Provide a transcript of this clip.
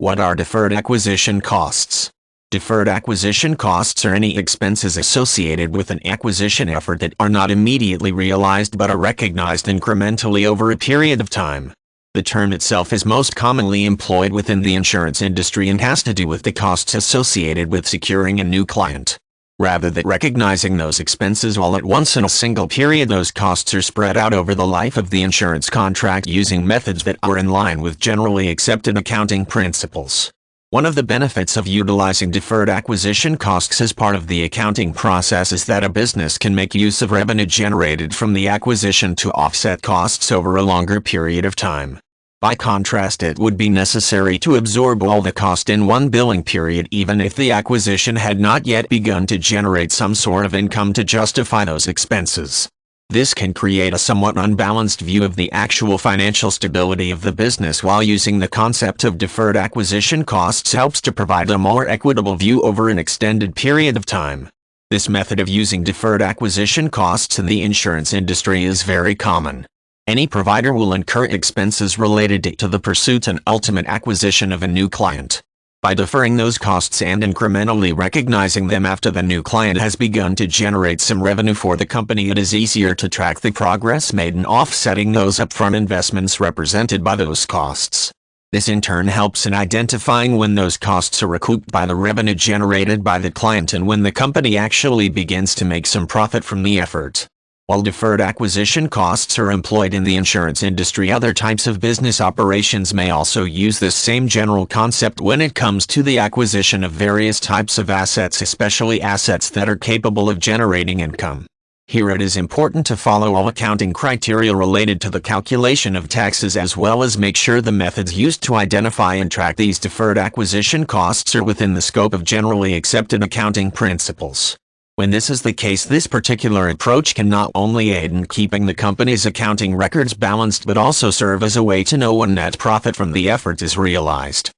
What are deferred acquisition costs? Deferred acquisition costs are any expenses associated with an acquisition effort that are not immediately realized but are recognized incrementally over a period of time. The term itself is most commonly employed within the insurance industry and has to do with the costs associated with securing a new client. Rather than recognizing those expenses all at once in a single period, those costs are spread out over the life of the insurance contract using methods that are in line with generally accepted accounting principles. One of the benefits of utilizing deferred acquisition costs as part of the accounting process is that a business can make use of revenue generated from the acquisition to offset costs over a longer period of time. By contrast, it would be necessary to absorb all the cost in one billing period even if the acquisition had not yet begun to generate some sort of income to justify those expenses. This can create a somewhat unbalanced view of the actual financial stability of the business, while using the concept of deferred acquisition costs helps to provide a more equitable view over an extended period of time. This method of using deferred acquisition costs in the insurance industry is very common. Any provider will incur expenses related to the pursuit and ultimate acquisition of a new client. By deferring those costs and incrementally recognizing them after the new client has begun to generate some revenue for the company, it is easier to track the progress made in offsetting those upfront investments represented by those costs. This in turn helps in identifying when those costs are recouped by the revenue generated by the client and when the company actually begins to make some profit from the effort. While deferred acquisition costs are employed in the insurance industry, other types of business operations may also use this same general concept when it comes to the acquisition of various types of assets, especially assets that are capable of generating income. Here it is important to follow all accounting criteria related to the calculation of taxes, as well as make sure the methods used to identify and track these deferred acquisition costs are within the scope of generally accepted accounting principles. When this is the case, this particular approach can not only aid in keeping the company's accounting records balanced but also serve as a way to know when net profit from the effort is realized.